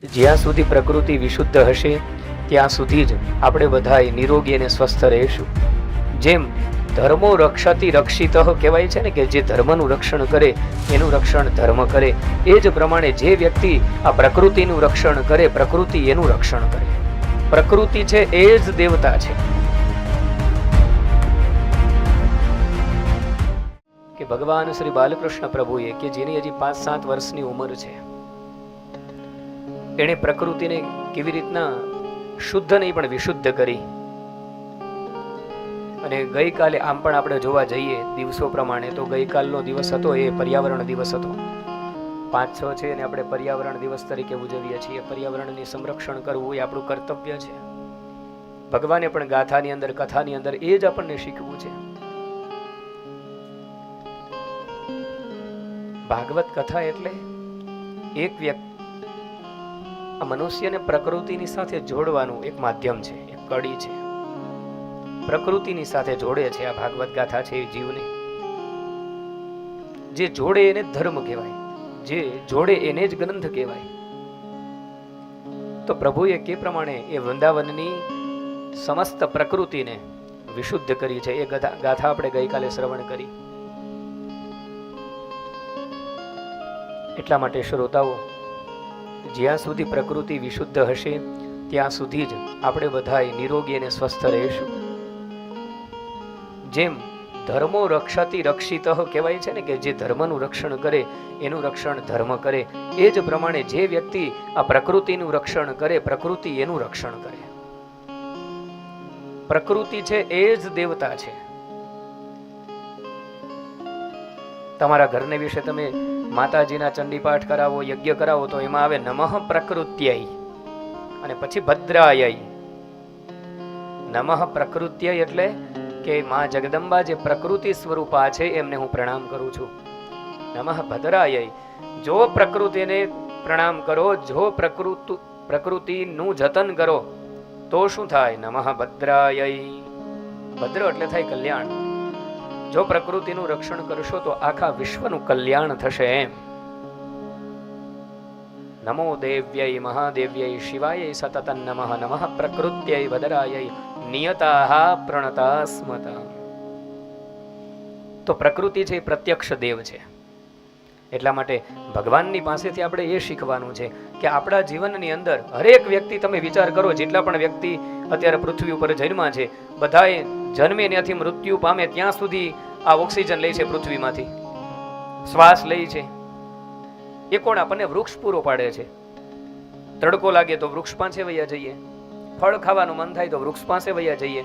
જ્યાં સુધી પ્રકૃતિ વિશુદ્ધ હશે ત્યાં સુધી જ આપણે બધાય નિરોગી અને સ્વસ્થ રહીશું. જેમ ધર્મો રક્ષતિ રક્ષિતઃ કહેવાય છે ને, કે જે ધર્મનું રક્ષણ કરે એનું રક્ષણ ધર્મ કરે, એ જ પ્રમાણે જે વ્યક્તિ આ પ્રકૃતિનું રક્ષણ કરે, પ્રકૃતિ એનું રક્ષણ કરે. પ્રકૃતિ છે એ જ દેવતા છે. કે ભગવાન શ્રી બાલકૃષ્ણ પ્રભુએ, કે જેની હજી 5-7 વર્ષની ઉંમર છે, એણે પ્રકૃતિને કેવી રીતના શુદ્ધ નહીં પણ વિશુદ્ધ કરી. અને ગઈકાલે આમ પણ આપણે જોવા જઈએ દિવસો પ્રમાણે તો ગઈકાલનો દિવસ હતો એ પર્યાવરણ દિવસ હતો. 5-6 છે અને આપણે પર્યાવરણ દિવસ તરીકે ઉજવીએ છીએ. પર્યાવરણની સંરક્ષણ કરવું એ આપણું કર્તવ્ય છે. ભગવાને પણ ગાથાની અંદર, કથાની અંદર એ જ આપણને શીખવું છે. ભાગવત કથા એટલે એક વ્યક્તિ આ મનુષ્યને પ્રકૃતિની સાથે જોડવાનું એક માધ્યમ છે, એક કડી છે. પ્રકૃતિની સાથે જોડે છે આ ભાગવત ગાથા છે. જીવને જે જોડે એને ધર્મ કહેવાય, જે જોડે એને જ ગ્રંથ કહેવાય. તો પ્રભુએ કે પ્રમાણે એ વૃંદાવનની સમસ્ત પ્રકૃતિને વિશુદ્ધ કરી છે. એ ગાથા આપણે ગઈકાલે શ્રવણ કરી. એટલા માટે શ્રોતાઓ, જ્યાં સુધી પ્રકૃતિ વિશુદ્ધ હશે ત્યાં સુધી જ આપણે બધાય નિરોગી અને સ્વસ્થ રહીશું. જેમ ધર્મો રક્ષતિ રક્ષિતઃ કહેવાય છે ને, કે જે ધર્મનું રક્ષણ કરે એનું રક્ષણ ધર્મ કરે, એ જ પ્રમાણે જે વ્યક્તિ આ પ્રકૃતિનું રક્ષણ કરે, પ્રકૃતિ એનું રક્ષણ કરે. પ્રકૃતિ છે એ જ દેવતા છે. તમારા ઘરને વિશે તમે માતાજીના ચંડીપાઠ કરાવો, યજ્ઞ કરાવો તો એમાં આવે નમઃ પ્રકૃત્યય અને પછી ભદ્રાયય. નમઃ પ્રકૃત્યય એટલે કે માં જગદંબા જે પ્રકૃતિ સ્વરૂપા છે એમને હું પ્રણામ કરું છું. નમઃ ભદ્રાયય, જો પ્રકૃતિને પ્રણામ કરો, જો પ્રકૃતિનું જતન કરો તો શું થાય? નમઃ ભદ્રાયય. ભદ્ર એટલે થાય કલ્યાણ. જો પ્રકૃતિનું રક્ષણ કરશો તો આખા વિશ્વનું કલ્યાણ થશે. એમ નમો દેવ્યય મહાદેવ્યય શિવાય સતત નમઃ. નમઃ પ્રકૃત્યય ભદ્રાયય નિયતાઃ પ્રણતા સ્મતા. તો પ્રકૃતિ છે એ પ્રત્યક્ષ દેવ છે. એટલા માટે ભગવાનની પાસેથી આપણે એ શીખવાનું છે કે આપણા જીવનની અંદર હરેક વ્યક્તિ, તમે વિચાર કરો, જેટલા પણ વ્યક્તિ અત્યારે પૃથ્વી ઉપર જન્મ્યા છે, બધાએ જન્મે ત્યાંથી મૃત્યુ પામે ત્યાં સુધી આ ઓક્સિજન લે છે, પૃથ્વીમાંથી શ્વાસ લે છે. એ કોણ? આપણને વૃક્ષ પૂરો પાડે છે. તડકો લાગે તો વૃક્ષ પાસે વયા જઈએ, ફળ ખાવાનું મન થાય તો વૃક્ષ પાસે વયા જઈએ,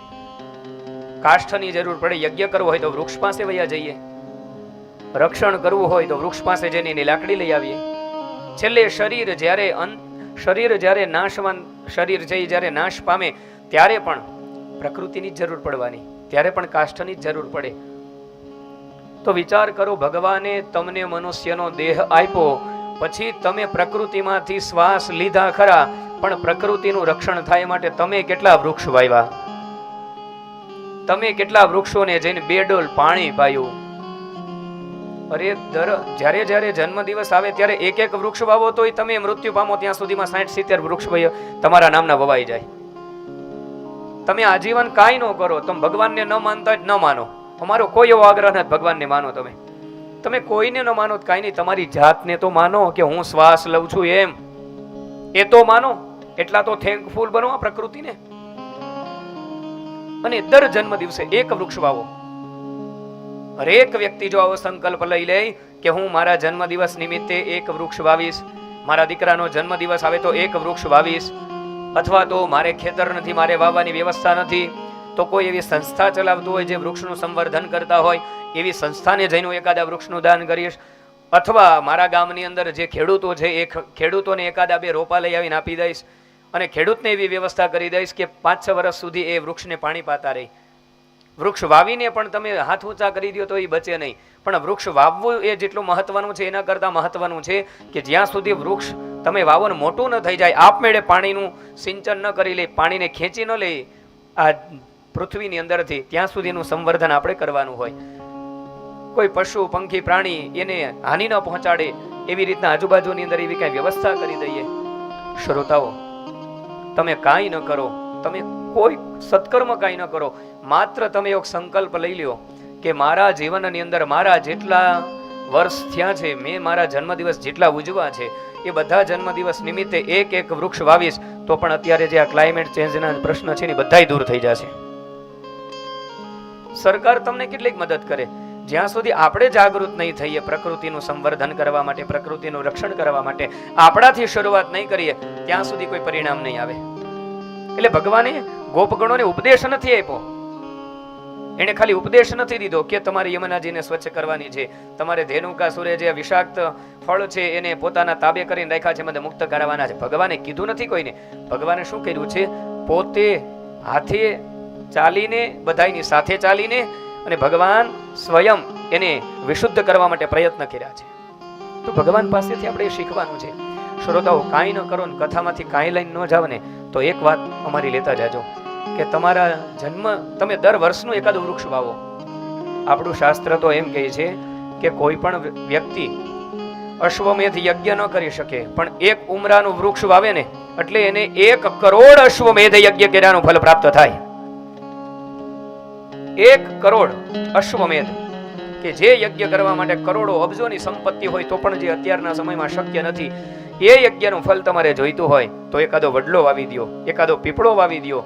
કાષ્ઠની જરૂર પડે, યજ્ઞ કરવો હોય તો વૃક્ષ પાસે વયા જઈએ, રક્ષણ કરવું હોય તો વૃક્ષ પાસે જઈને એની લાકડી લઈ આવીએ. છેલ્લે શરીર જ્યારે નાશવાન શરીર છે, જ્યારે નાશ પામે ત્યારે પણ પ્રકૃતિની જરૂર પડવાની, ત્યારે પણ કાષ્ઠની જરૂર પડે. તો વિચાર કરો, ભગવાને તમને મનુષ્યનો દેહ આપ્યો, પછી તમે પ્રકૃતિમાંથી શ્વાસ લીધા ખરા, પણ પ્રકૃતિનું રક્ષણ થાય માટે તમે કેટલા વૃક્ષ વાવ્યા? તમે કેટલા વૃક્ષોને જઈને 2 ડોલ પાણી પાયું? અરે જ્યારે જન્મ દિવસ આવે ત્યારે એક વૃક્ષ વાવો તોય તમે મૃત્યુ પામો ત્યાં સુધીમાં 60-70 વૃક્ષ તમારા નામના વવાઈ જાય. તમે આજીવન કાંઈ ન કરો, તમે ભગવાનને ન માનતા જ ન માનો. અમારો કોઈ એવો આગ્રહ નથી ભગવાનને માનો. તમે કોઈને ન માનો કાંઈ નહીં, તમારી જાતને તો માનો કે હું શ્વાસ લઉં છું એમ, એ તો માનો. એટલા તો થેન્કફુલ બનો આ પ્રકૃતિને. અને દર જન્મ દિવસે એક વૃક્ષ વાવો. હરેક વ્યક્તિ જો આવો સંકલ્પ લઈ લે કે હું મારા જન્મ દિવસ નિમિત્તે એક વૃક્ષ વાવીશ, મારા દીકરાનો જન્મ દિવસ આવે તો એક વૃક્ષ વાવીશ, અથવા તો મારે ખેતર નથી, મારે વાવવાની વ્યવસ્થા નથી, તો કોઈ એવી સંસ્થા ચલાવતું હોય જે વૃક્ષનું સંવર્ધન કરતા હોય, એવી સંસ્થાને જઈને એકાદા વૃક્ષનું દાન કરીશ, અથવા મારા ગામની અંદર જે ખેડૂતો છે એ ખેડૂતોને એકાદા 2 રોપા લઈ આવીને આપી દઈશ, અને ખેડૂતને એવી વ્યવસ્થા કરી દઈશ કે 5-6 વર્ષ સુધી એ વૃક્ષને પાણી પાતા રહે. વૃક્ષ વાવીને પણ તમે હાથ ઊંચા કરી દો તો એ બચે નહીં. પણ વૃક્ષ વાવવું એ જેટલું મહત્વનું છે એના કરતાં મહત્વનું છે કે જ્યાં સુધી વૃક્ષ તમે વાવો ને મોટું ન થઈ જાય, આપમેળે પાણીનું સિંચન ન કરી લે, પાણીને ખેંચી ન લે આ પૃથ્વીની અંદરથી, ત્યાં સુધીનું સંવર્ધન આપણે કરવાનું હોય. કોઈ પશુ પંખી પ્રાણી એને હાનિ ન પહોંચાડે એવી રીતના આજુબાજુની અંદર એવી કઈ વ્યવસ્થા કરી દઈએ. શ્રોતાઓ, તમે કાંઈ ન કરો, તમે કોઈ સત્કર્મ કાંઈ ન કરો, માત્ર તમે એક સંકલ્પ લઈ લ્યો કે મારા જીવનની અંદર મારા જેટલા વર્ષ થયા છે, મેં મારા જન્મદિવસ જેટલા ઉજવા છે, એ બધા જન્મદિવસ નિમિત્તે એક એક વૃક્ષ વાવીશ, તો પણ અત્યારે જે આ ક્લાઇમેટ ચેન્જના પ્રશ્ન છે ને બધાય દૂર થઈ જશે. સરકાર તમને કેટલીક મદદ કરે, જ્યાં સુધી આપણે જાગૃત નહીં થઈએ, પ્રકૃતિનું સંવર્ધન કરવા માટે, પ્રકૃતિનું રક્ષણ કરવા માટે આપણાથી શરૂઆત નહીં કરીએ, ત્યાં સુધી કોઈ પરિણામ નહીં આવે. એટલે ભગવાને ગોપગણોને ઉપદેશ નથી આપ્યો, એને ખાલી ઉપદેશ નથી દીધો કે તમારે યમુનાજીને સ્વચ્છ કરવાની છે, તમારે ધેનુકાસુરે જે વિષાક્ત ફળ છે એને પોતાના તાબે કરીને રાખ્યા છે, મને મુક્ત કરાવવાના છે. ભગવાને કીધું નથી કોઈને. ભગવાને શું કર્યું છે? પોતે હાથે ચાલીને, બધાની સાથે ચાલીને અને ભગવાન સ્વયં એને વિશુદ્ધ કરવા માટે પ્રયત્ન કર્યા છે. તો ભગવાન પાસેથી આપણે શીખવાનું છે. શ્રોતાઓ, કાંઈ ન કરો ને કથામાંથી કાંઈ લઈને ન જાવ ને તો એક વાત અમારી લેતા જાજો કે તમારા જન્મ, તમે દર વર્ષનું એકાદું વૃક્ષ વાવો. આપણું શાસ્ત્ર તો એમ કહે છે કે કોઈ પણ વ્યક્તિ અશ્વમેધ યજ્ઞ ન કરી શકે, પણ એક ઉમરાનું વૃક્ષ વાવે ને એટલે એને 1 કરોડ અશ્વમેધ યજ્ઞ કર્યાનું ફળ પ્રાપ્ત થાય. 1 કરોડ અશ્વમેધ, કે જે યજ્ઞ કરવા માટે કરોડો અબજોની સંપત્તિ હોય તો પણ જે અત્યારના સમયમાં શક્ય નથી, એ યજ્ઞનું ફળ તમારે જોઈતું હોય તો એકાદો વડલો વાવી દો, એકાદો પીપળો વાવી દો,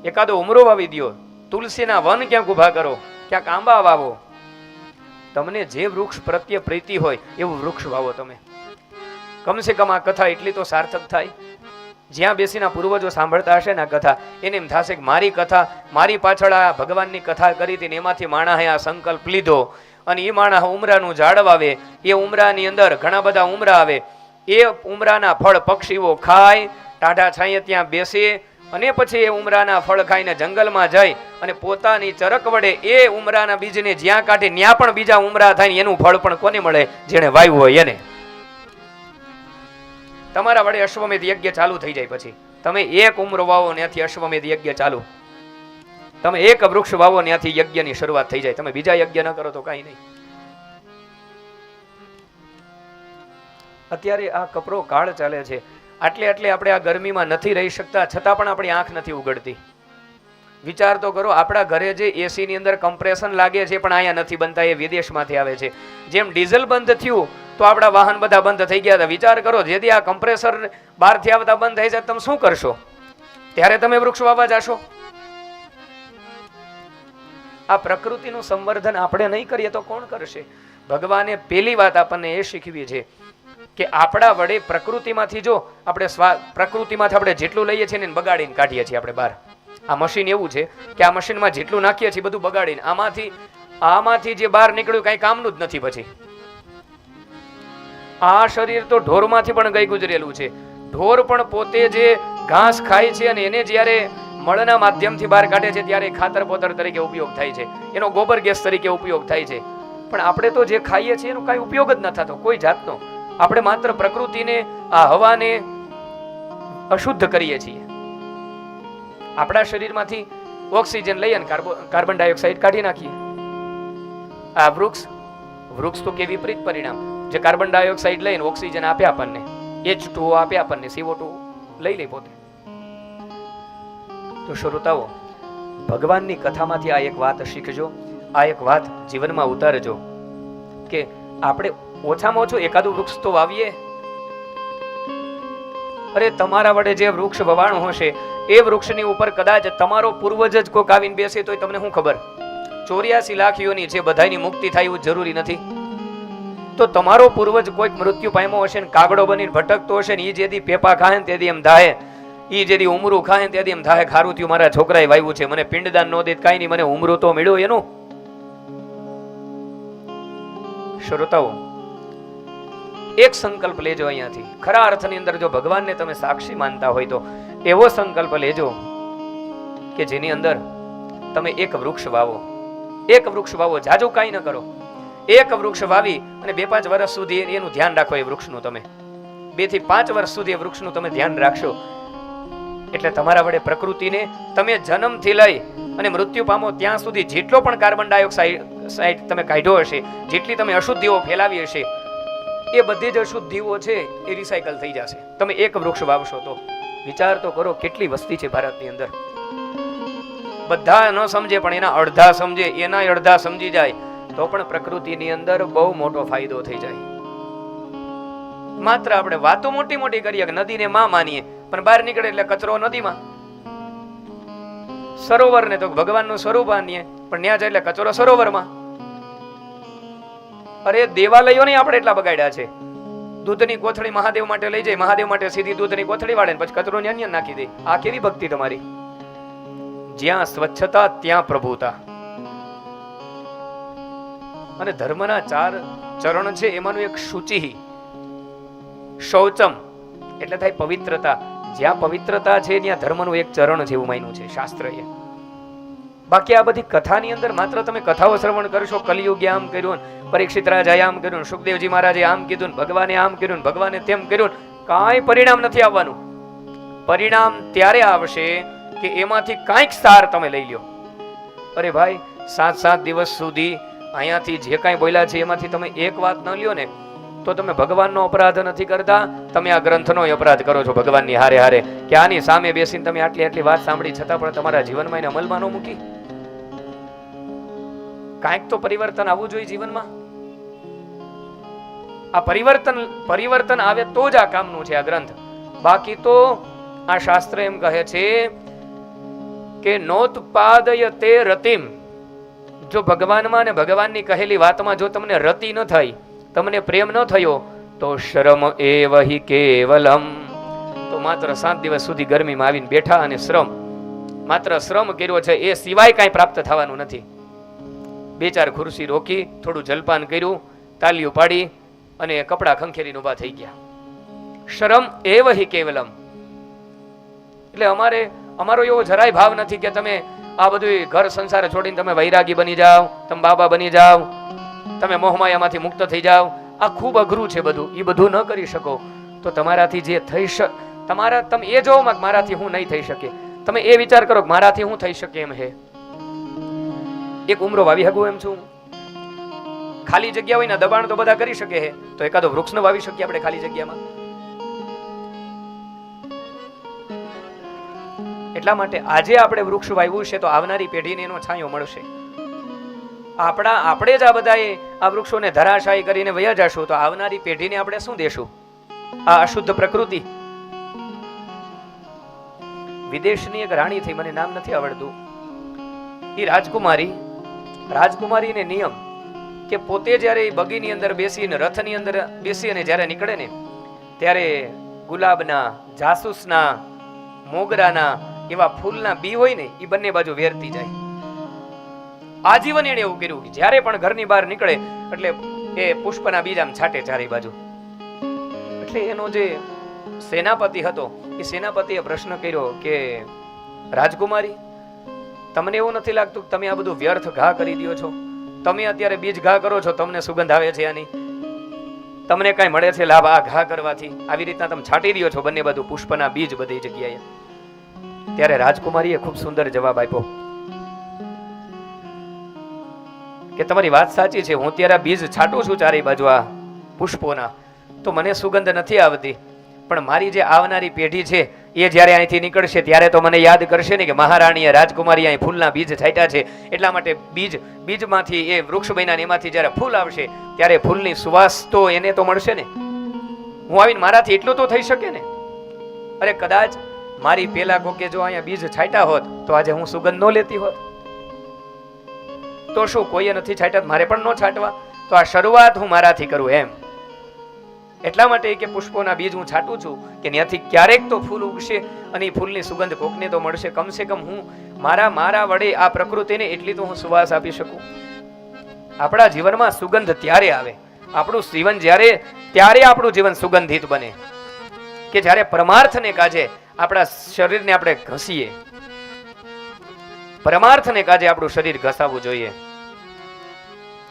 એકાદો ઉમરો વાવી દો, તુલસીના વન ક્યાંક ઉભા કરો, ક્યાંક આંબા વાવો. તમને જે વૃક્ષ પ્રત્યે પ્રીતિ હોય એવું વૃક્ષ વાવો. તમે કમસે કમ આ કથા એટલી તો સાર્થક થાય. જ્યાં બેસીને પૂર્વજો સાંભળતા હશે ને આ કથા, એને એમ થશે કે મારી કથા, મારી પાછળ આ ભગવાનની કથા કરી હતી ને એમાંથી માણસે આ સંકલ્પ લીધો અને એ માણસ ઉમરાનું ઝાડ વાવે, એ ઉમરાની અંદર ઘણા બધા ઉમરા આવે, એ ઉમરાના ફળ પક્ષીઓ ખાય, ટાઢા છાંયે ત્યાં બેસે અને પછી એ ઉમરાના ફળ ખાઈને જંગલમાં જાય અને પોતાની ચરક વડે એ ઉમરાના બીજને જ્યાં કાઢે ત્યાં પણ બીજા ઉમરા થાય, એનું ફળ પણ કોને મળે? જેને વાવ્યું હોય એને. તમારા વડે અશ્વમેધ યજ્ઞ ચાલુ થઈ જાય. પછી તમે 1 ઉમરો વાવો, ત્યાંથી અશ્વમેધ યજ્ઞ ચાલુ. તમે 1 વૃક્ષ વાવો, ત્યાંથી યજ્ઞની શરૂઆત થઈ જાય. તમે બીજા યજ્ઞ ન કરો તો કઈ નહીં. અત્યારે આ કપરો કાળ ચાલે છે, આટલે આપણે આ ગરમીમાં નથી રહી શકતા, છતાં પણ આપણી આંખ નથી ઉગડતી. વિચાર તો કરો, આપણા ઘરે જે એસી ની અંદર કમ્પ્રેશન લાગે છે પણ અહીંયા નથી બનતા, એ વિદેશમાંથી આવે છે. જેમ ડીઝલ બંધ થયું તો આપણા વાહન બધા બંધ થઈ ગયા હતા. વિચાર કરો, જેથી આ કમ્પ્રેસર બહારથી આવતા બંધ થઈ જાય, તમે શું કરશો? ત્યારે તમે વૃક્ષ વાવવા જાશો? આ પ્રકૃતિનું સંવર્ધન આપણે નહીં કરીએ તો કોણ કરશે? ભગવાને પેલી વાત આપણને એ શીખવી છે કે આપણા વડે પ્રકૃતિમાંથી, જો આપણે પ્રકૃતિમાંથી આપણે જેટલું લઈએ છીએ ને બગાડીને કાઢીએ છીએ આપણે બહાર. આ મશીન એવું છે કે આ મશીનમાં જેટલું નાખીએ છીએ બધું બગાડીને, આમાંથી જે બહાર નીકળ્યું કઈ કામનું જ નથી. પછી આ શરીર તો ઢોરમાંથી પણ ગઈ ગુજરેલું છે. ઢોર પણ પોતે જે ઘાસ ખાય છે અને એને જ્યારે મળના માધ્યમથી બહાર કાઢે છે ત્યારે ખાતર પોતર તરીકે ઉપયોગ થાય છે, એનો ગોબર ગેસ તરીકે ઉપયોગ થાય છે. પણ આપણે તો જે ખાઈએ છીએ એનો કઈ ઉપયોગ જ ન થતો કોઈ જાતનો. આપણે માત્ર પ્રકૃતિને, આ હવાને અશુદ્ધ કરીએ છીએ. આપણા શરીરમાંથી ઓક્સિજન લઈએ અને કાર્બન ડાયોક્સાઇડ કાઢી નાખીએ. આ વૃક્ષ તો કે વિપરીત પરિણામ, જે કાર્બન ડાયોક્સાઇડ લઈને ઓક્સિજન આપે આપણને, H2O આપે આપણને, CO2 લઈ લે પોતે. તો શ્રોતાઓ, ભગવાનની કથામાંથી આ એક વાત શીખજો, આ એક વાત જીવનમાં ઉતારજો કે આપણે ઓછામાં ઓછું એકાદું વૃક્ષ તો વાવીએ. અરે તમારા વડે જે વૃક્ષ વવાણું હશે એ વૃક્ષની ઉપર કદાચ તમારો પૂર્વજ જ કોક આવીને બેસે તોય તમને શું ખબર? 84 લાખ યોની છે, બધાની મુક્તિ થાય એવું જરૂરી નથી. તો તમારો પૂર્વજ કોઈક મૃત્યુ પામ્યો હશે ને કાગડો બનીને ભટકતો હશે ને, એ જેદી પેપા ખાય ને તેથી એમ થાય, એ જેદી ઉમરું ખાય ને તેથી એમ થાય ખારું થયું મારા છોકરાએ વાવ્યું છે, મને પિંડદાન ન દે કાંઈ નહીં, મને ઉમરું તો મળ્યું એનું. શ્રોતાઓ, એક સંકલ્પ લેજો અહીંયાથી. ખરા અર્થની અંદર જો ભગવાનને તમે સાક્ષી માનતા હોય તો એવો સંકલ્પ લેજો કે જેની અંદર તમે 1 વૃક્ષ વાવો. 1 વૃક્ષ વાવો, જાજુ કાંઈ ન કરો. 1 વૃક્ષ વાવી અને 2-5 વર્ષ સુધી એનું ધ્યાન રાખો. એ વૃક્ષનું તમે 2 થી 5 વર્ષ સુધી એ વૃક્ષનું તમે ધ્યાન રાખશો એટલે તમારા વડે પ્રકૃતિને તમે જન્મથી લઈ અને મૃત્યુ પામો ત્યાં સુધી જેટલો પણ કાર્બન ડાયોક્સાઇડ તમે કાઢ્યો હશે, જેટલી તમે અશુદ્ધિઓ ફેલાવી હશે, એ બધી જ અશુદ્ધિઓ છે એ રિસાયકલ થઈ જશે. તમે એક વૃક્ષ વાવશો તો. વિચાર તો કરો કેટલી વસ્તી છે ભારતની અંદર. બધા ન સમજે પણ એના અડધા સમજે, એના અડધા સમજી જાય તો પણ પ્રકૃતિની અંદર બહુ મોટો ફાયદો થઈ જાય. માત્ર આપણે વાતો મોટી મોટી કરીએ કે નદીને માં માનીએ, પણ બહાર નીકળે એટલે કચરો નદીમાં. સરોવરને તો ભગવાનનું સ્વરૂપ માનીએ, પણ ત્યાં જાય એટલે કચરો સરોવરમાં. અરે દેવાલયોને આપણે એટલા બગાડ્યા છે. દૂધની કોથળી મહાદેવ માટે લઈ જાય, મહાદેવ માટે સીધી દૂધની કોથળી વાળે પછી કચરો ન્યા નાખી દે. આ કેવી ભક્તિ તમારી? જ્યાં સ્વચ્છતા ત્યાં પ્રભુતા. અને ધર્મના 4 ચરણ છે, એમાંનું એક શુચિ, શૌચમ એટલે થાય પવિત્રતા. જ્યાં પવિત્રતા છે ત્યાં ધર્મનું એક ચરણ જેવું માન્યું છે શાસ્ત્રએ. બાકી આ બધી કથાની અંદર માત્ર તમે કથાઓ શ્રવણ કરશો, કલિયુગે આમ કર્યું, પરીક્ષિત રાજાએ આમ કર્યું, સુખદેવજી મહારાજે આમ કીધું, ભગવાને આમ કર્યું, ભગવાને તેમ કર્યું, કાંઈ પરિણામ નથી આવવાનું. પરિણામ ત્યારે આવશે કે એમાંથી કાંઈક સાર તમે લઈ લ્યો. અરે ભાઈ, 7 દિવસ સુધી અહીંયાથી જે કાંઈ બોલ્યા છે એમાંથી તમે એક વાત ન લ્યો ને તો તમે ભગવાનનો અપરાધ નથી કરતા, તમે આ ગ્રંથનો અપરાધ કરો છો ભગવાનની હારે હારે. કે આની સામે બેસીને તમે આટલી વાત સાંભળી છતાં પણ તમારા જીવનમાં એને અમલમાં ન મૂકી. કાંઈક તો પરિવર્તન આવવું જોઈએ જીવનમાં. આ પરિવર્તન આવે તો જ આ કામનું છે આ ગ્રંથ. બાકી તો આ શાસ્ત્ર એમ કહે છે કે નોત્પાદય તે રતિમ. જો ભગવાનમાં ને ભગવાનની કહેલી વાતમાં જો તમને રતિ ન થઈ, તમને પ્રેમ ન થયો, તો શ્રમ એવ હિ કેવલમ. તો માત્ર 7 દિવસ સુધી ગરમીમાં આવીને બેઠા અને માત્ર શ્રમ કર્યો છે, એ સિવાય કાંઈ પ્રાપ્ત થવાનું નથી. 2-4 ખુરશી રોકી, થોડું જલપાન કર્યું, તાલીઓ પાડી અને કપડા ખંખેરીને ઉભા થઈ ગયા. શ્રમ એવ હિ કેવલમ. એટલે અમારો એવો જરાય ભાવ નથી કે તમે આ બધું ઘર સંસાર છોડીને તમે વૈરાગી બની જાઓ, તમે બાબા બની જાઓ, તમે મોહમાયામાંથી મુક્ત થઈ જાઓ. આ ખૂબ અઘરું છે બધું. એ બધું ન કરી શકો તો તમારાથી જે થઈ શકે, તમે એ જોવો કે મારાથી હું નહીં થઈ શકે. તમે એ વિચાર કરો કે મારાથી હું થઈ શકે એમ હે. એક ઉમરો વાવી શકું એમ છું. ખાલી જગ્યા હોય ને દબાણ તો બધા કરી શકે હે, તો એકાદો વૃક્ષ ન વાવી શકીએ આપણે ખાલી જગ્યામાં? એટલા માટે આજે આપણે વૃક્ષ વાવ્યું છે તો આવનારી પેઢીને એનો છાંયો મળશે. આપણે જ આ બધાએ આ વૃક્ષોને ધરાશાયી કરીને વયા જશું તો આવનારી પેઢીને આપણે શું દેશું? આ અશુદ્ધ પ્રકૃતિ. વિદેશની એક રાણી થઈ, મને નામ નથી આવડતું, એ રાજકુમારીને નિયમ કે પોતે જ્યારે બગીની અંદર બેસીને રથની અંદર બેસી અને જ્યારે નીકળે ને ત્યારે ગુલાબના, જાસૂસના, મોગરાના એવા ફૂલના બી હોય ને એ બંને બાજુ વેરતી જાય. આજીવન એને એવું કર્યું કે જ્યારે પણ ઘરની બહાર નીકળે એટલે એ પુષ્પના બીજ આમ છાટે ચારે બાજુ. એટલે એનો જે સેનાપતિ હતો એ સેનાપતિએ પ્રશ્ન કર્યો કે રાજકુમારી, તમને એવું નથી લાગતું કે તમે આ બધું વ્યર્થ ઘા કરી દો છો? તમે અત્યારે બીજ ઘા કરો છો, તમને સુગંધ આવે છે આની, તમને કઈ મળે છે લાભ આ ઘા કરવાથી? આવી રીતના તમે છાટી દો છો બંને બાજુ પુષ્પના બીજ બધી જગ્યાએ. ત્યારે રાજકુમારીએ ખૂબ સુંદર જવાબ આપ્યો કે તમારી વાત સાચી છે, હું અત્યારે બીજ છાટું છું ચારે બાજુ આ પુષ્પોના, તો મને સુગંધ નથી આવતી, પણ મારી જે આવનારી પેઢી છે એ જ્યારે અહીંથી નીકળશે ત્યારે તો મને યાદ કરશે ને કે મહારાણીએ રાજકુમારી અહીં ફૂલના બીજ છાટ્યા છે. એટલા માટે બીજમાંથી એ વૃક્ષ બન્યા, એમાંથી જ્યારે ફૂલ આવશે ત્યારે ફૂલની સુવાસ તો એને તો મળશે ને. હું આવીને મારાથી એટલું તો થઈ શકે ને. અરે કદાચ મારી પેલા કોકે જો અહીંયા બીજ છાટ્યા હોત તો આજે હું સુગંધ ન લેતી હોત. તો શું કોઈએ નથી છાટ્યા, મારે પણ ન છાટવા? તો આ શરૂઆત હું મારાથી કરું એમ. એટલા માટે કે પુષ્પોના બીજ હું છાટું છું કે ત્યાંથી ક્યારેક તો ફૂલ ઉગશે અને એ ફૂલની સુગંધ કોકને તો મળશે. કમસે કમ હું મારા વડે આ પ્રકૃતિને એટલી તો હું સુવાસ આપી શકું. આપણા જીવનમાં સુગંધ ત્યારે આવે, આપણું જીવન ત્યારે આપણું જીવન સુગંધિત બને કે જ્યારે પરમાર્થને કાજે આપણા શરીરને આપણે ઘસીએ. પરમાર્થને કાજે આપણું શરીર ઘસાવવું જોઈએ.